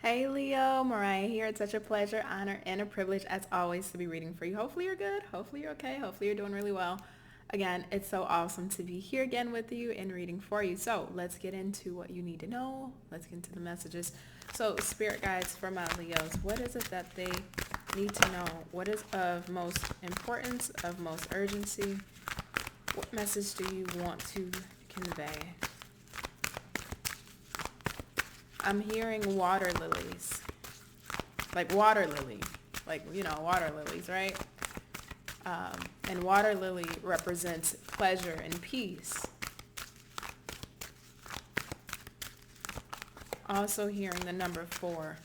Hey Leo, Mariah here. It's such a pleasure, honor, and a privilege as always to be reading for you. Hopefully you're good. Hopefully you're okay. Hopefully you're doing really well. Again, it's so awesome to be here again with you and reading for you. So let's get into what you need to know. Let's get into the messages. So spirit guides for my Leos, what is it that they need to know? What is of most importance, of most urgency? What message do you want to convey? I'm hearing water lilies, like water lily, water lilies, right? And water lily represents pleasure and peace. Also hearing the number 4.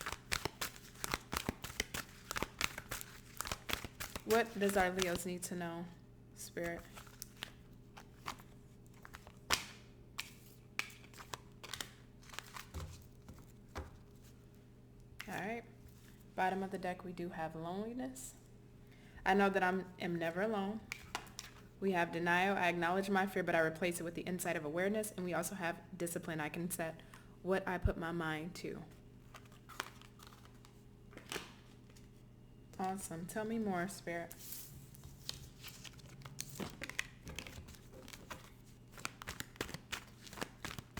What does our Leos need to know, Spirit? All right. Bottom of the deck, we do have loneliness. I know that I am never alone. We have denial. I acknowledge my fear, but I replace it with the insight of awareness. And we also have discipline. I can set what I put my mind to. Awesome. Tell me more, Spirit.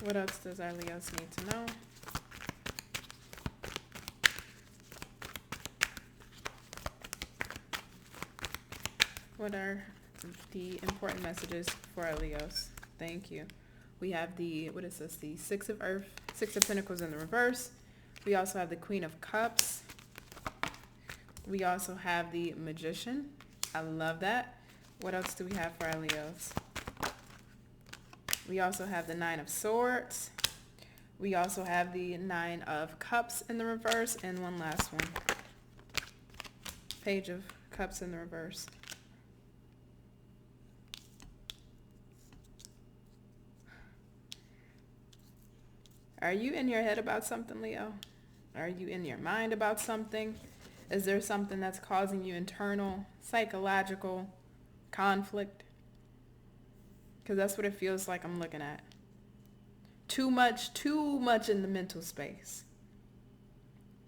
What else does our Leos need to know? What are the important messages for our Leos? Thank you. We have the Six of Earth, Six of Pentacles in the reverse. We also have the Queen of Cups. We also have the Magician. I love that. What else do we have for our Leos? We also have the Nine of Swords. We also have the Nine of Cups in the reverse, and one last one. Page of Cups in the reverse. Are you in your head about something, Leo? Are you in your mind about something? Is there something that's causing you internal, psychological conflict? Because that's what it feels like I'm looking at. Too much in the mental space.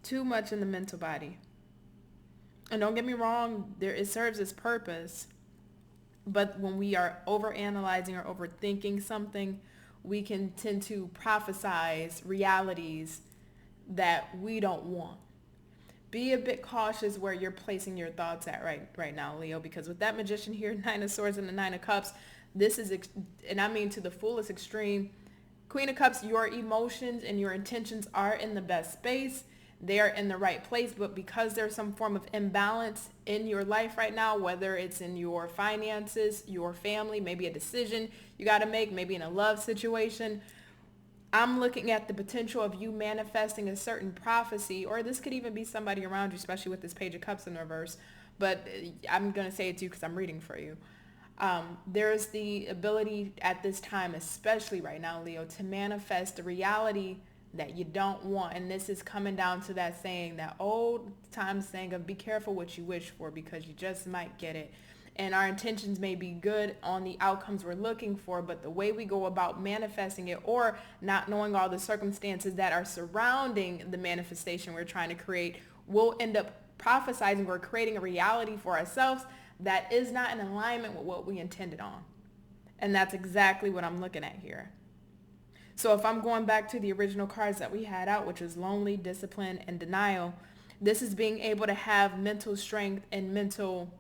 Too much in the mental body. And don't get me wrong, it serves its purpose. But when we are overanalyzing or overthinking something, we can tend to prophesize realities that we don't want. Be a bit cautious where you're placing your thoughts at right now, Leo, because with that Magician here, Nine of Swords and the Nine of Cups, this is, and I mean to the fullest extreme, Queen of Cups, your emotions and your intentions are in the best space. They are in the right place, but because there's some form of imbalance in your life right now, whether it's in your finances, your family, maybe a decision you got to make, maybe in a love situation, I'm looking at the potential of you manifesting a certain prophecy, or this could even be somebody around you, especially with this Page of Cups in reverse, but I'm going to say it to you because I'm reading for you. There's the ability at this time, especially right now, Leo, to manifest the reality that you don't want. And this is coming down to that saying, that old time saying of be careful what you wish for because you just might get it. And our intentions may be good on the outcomes we're looking for, but the way we go about manifesting it, or not knowing all the circumstances that are surrounding the manifestation we're trying to create, we'll end up prophesizing or creating a reality for ourselves that is not in alignment with what we intended on. And that's exactly what I'm looking at here. So if I'm going back to the original cards that we had out, which is lonely, discipline, and denial, this is being able to have mental strength and mental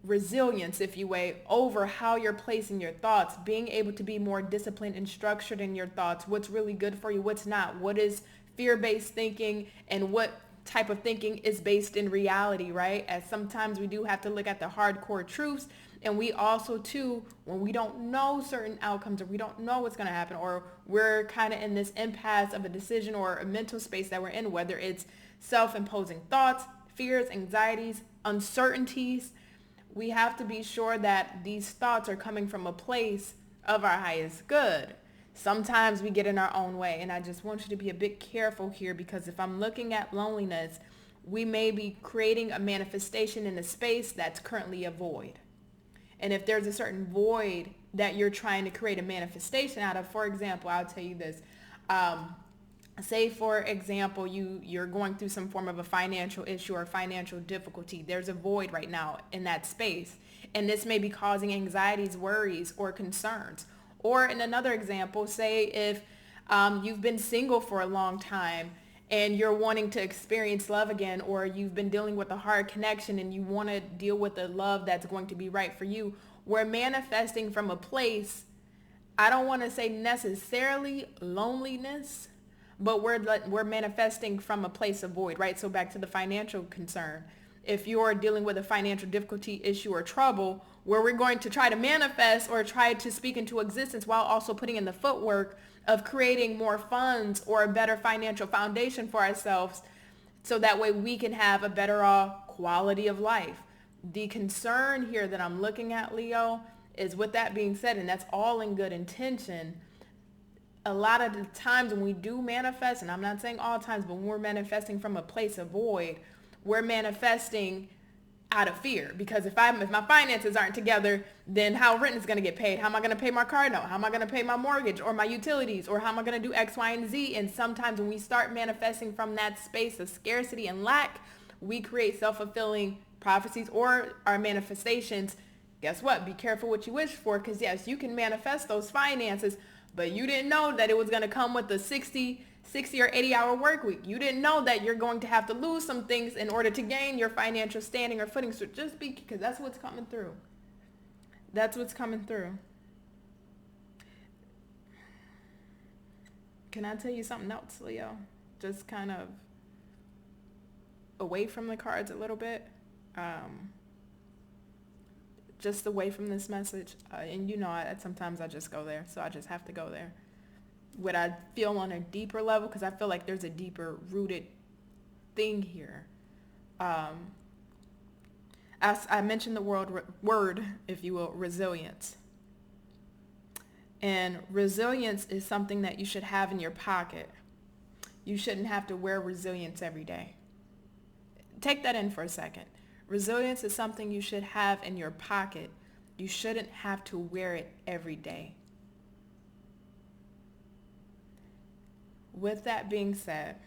resilience, if you will, over how you're placing your thoughts, being able to be more disciplined and structured in your thoughts, what's really good for you, what's not, what is fear-based thinking, and what type of thinking is based in reality, right? As sometimes we do have to look at the hardcore truths. And we also, too, when we don't know certain outcomes or we don't know what's going to happen, or we're kind of in this impasse of a decision or a mental space that we're in, whether it's self-imposing thoughts, fears, anxieties, uncertainties, we have to be sure that these thoughts are coming from a place of our highest good. Sometimes we get in our own way, and I just want you to be a bit careful here, because if I'm looking at loneliness, we may be creating a manifestation in a space that's currently a void. And if there's a certain void that you're trying to create a manifestation out of, for example, I'll tell you this. Say for example, you're going through some form of a financial issue or financial difficulty. There's a void right now in that space, and this may be causing anxieties, worries, or concerns. Or in another example, say if you've been single for a long time and you're wanting to experience love again, or you've been dealing with a hard connection and you want to deal with a love that's going to be right for you, we're manifesting from a place, I don't want to say necessarily loneliness, but we're manifesting from a place of void, right? So back to the financial concern. If you're dealing with a financial difficulty, issue, or trouble, where we're going to try to manifest or try to speak into existence while also putting in the footwork of creating more funds or a better financial foundation for ourselves, so that way we can have a better quality of life. The concern here that I'm looking at, Leo, is with that being said, and that's all in good intention, a lot of the times when we do manifest, and I'm not saying all times, but when we're manifesting from a place of void, we're manifesting out of fear. Because if my finances aren't together, then how rent is going to get paid? How am I going to pay my car note? How am I going to pay my mortgage or my utilities? Or how am I going to do X, Y, and Z? And sometimes when we start manifesting from that space of scarcity and lack, we create self-fulfilling prophecies or our manifestations. Guess what? Be careful what you wish for, because yes, you can manifest those finances, but you didn't know that it was going to come with a 60 or 80-hour work week. You didn't know that you're going to have to lose some things in order to gain your financial standing or footing. So just be, because that's what's coming through. That's what's coming through. Can I tell you something else, Leo? Just kind of away from the cards a little bit. Just away from this message. And you know, sometimes I just go there. So I just have to go there. What I feel on a deeper level, because I feel like there's a deeper rooted thing here. I mentioned the word, if you will, resilience. And resilience is something that you should have in your pocket. You shouldn't have to wear resilience every day. Take that in for a second. Resilience is something you should have in your pocket. You shouldn't have to wear it every day. With that being said,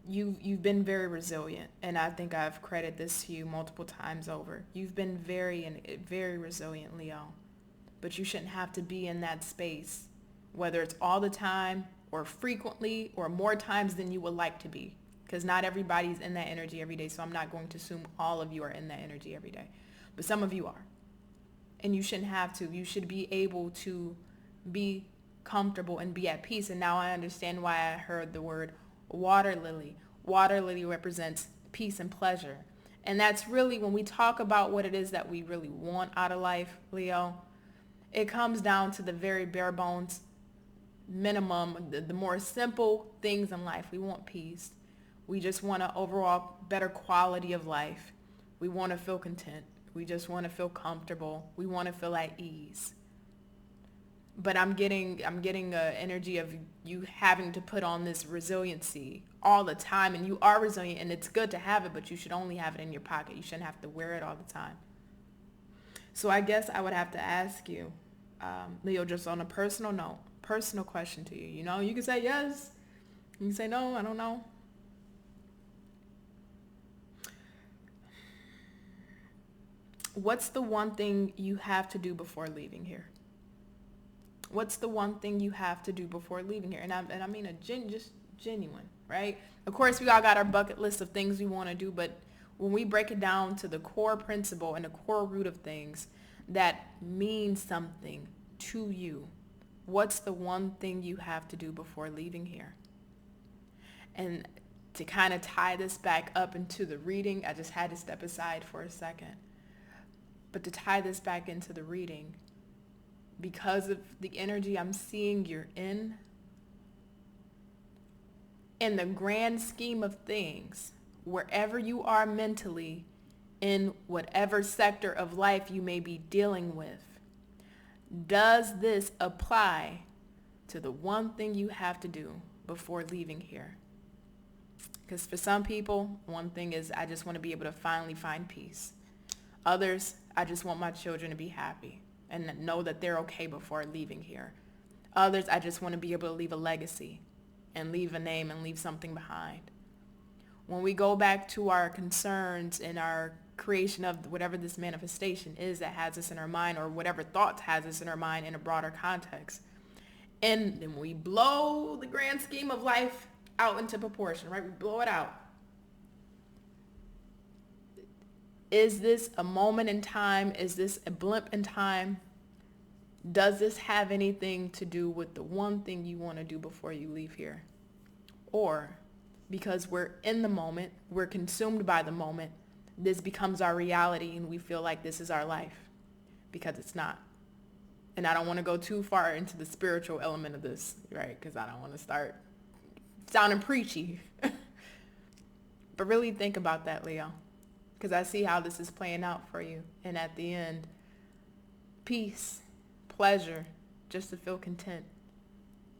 you've been very resilient, and I think I've credited this to you multiple times over. You've been very resilient, Leo, but you shouldn't have to be in that space, whether it's all the time or frequently or more times than you would like to be, because not everybody's in that energy every day. So I'm not going to assume all of you are in that energy every day, but some of you are, and you shouldn't have to. You should be able to be comfortable and be at peace. And now I understand why I heard the word water lily. Water lily represents peace and pleasure. And that's really, when we talk about what it is that we really want out of life, Leo, it comes down to the very bare bones minimum, the more simple things in life. We want peace. We just want an overall better quality of life. We want to feel content. We just want to feel comfortable. We want to feel at ease. But I'm getting an energy of you having to put on this resiliency all the time, and you are resilient, and it's good to have it, but you should only have it in your pocket. You shouldn't have to wear it all the time. So I guess I would have to ask you, Leo, just on a personal note, personal question to you. You know, you can say yes, you can say no, I don't know. What's the one thing you have to do before leaving here? What's the one thing you have to do before leaving here? And I mean just genuine, right? Of course, we all got our bucket list of things we want to do, but when we break it down to the core principle and the core root of things that mean something to you, what's the one thing you have to do before leaving here? And to kind of tie this back up into the reading, I just had to step aside for a second. But to tie this back into the reading, because of the energy I'm seeing you're in the grand scheme of things, wherever you are mentally, in whatever sector of life you may be dealing with, does this apply to the one thing you have to do before leaving here? Because for some people, one thing is, I just want to be able to finally find peace. Others, I just want my children to be happy and know that they're okay before leaving here. Others, I just want to be able to leave a legacy and leave a name and leave something behind. When we go back to our concerns and our creation of whatever this manifestation is that has us in our mind, or whatever thoughts has us in our mind in a broader context, and then we blow the grand scheme of life out into proportion, right? We blow it out. Is this a moment in time? Is this a blimp in time? Does this have anything to do with the one thing you want to do before you leave here? Or because we're in the moment, we're consumed by the moment, this becomes our reality and we feel like this is our life, because it's not. And I don't want to go too far into the spiritual element of this, right? Because I don't want to start sounding preachy. But really think about that, Leo, because I see how this is playing out for you. And at the end, peace, pleasure, just to feel content.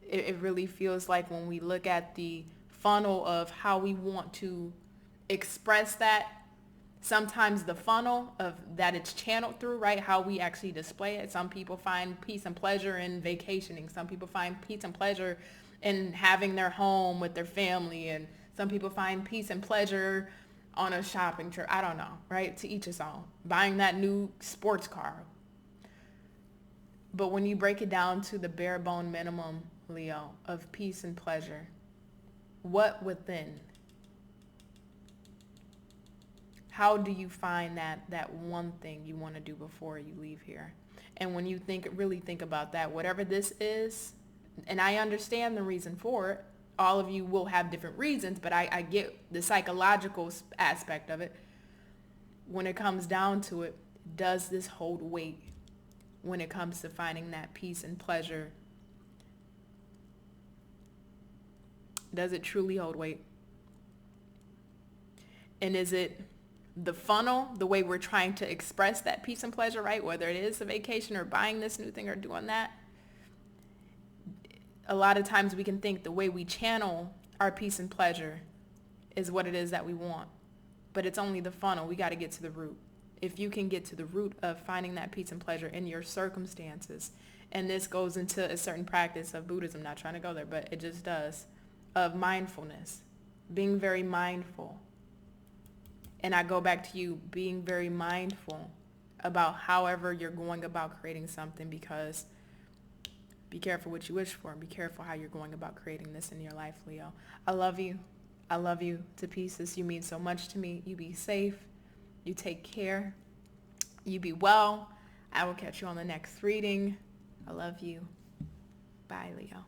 It really feels like when we look at the funnel of how we want to express that, sometimes the funnel of that it's channeled through, right? How we actually display it. Some people find peace and pleasure in vacationing. Some people find peace and pleasure in having their home with their family. And some people find peace and pleasure on a shopping trip. I don't know, right? To each his own. Buying that new sports car. But when you break it down to the bare bone minimum, Leo, of peace and pleasure, what within? How do you find that one thing you want to do before you leave here? And when you really think about that, whatever this is, and I understand the reason for it, all of you will have different reasons, but I get the psychological aspect of it. When it comes down to it, does this hold weight when it comes to finding that peace and pleasure? Does it truly hold weight? And is it the funnel, the way we're trying to express that peace and pleasure, right? Whether it is a vacation or buying this new thing or doing that. A lot of times we can think the way we channel our peace and pleasure is what it is that we want. But it's only the funnel. We got to get to the root. If you can get to the root of finding that peace and pleasure in your circumstances, and this goes into a certain practice of Buddhism, not trying to go there, but it just does, of mindfulness, being very mindful. And I go back to you being very mindful about however you're going about creating something, because be careful what you wish for and be careful how you're going about creating this in your life, Leo. I love you. I love you to pieces. You mean so much to me. You be safe. You take care. You be well. I will catch you on the next reading. I love you. Bye, Leo.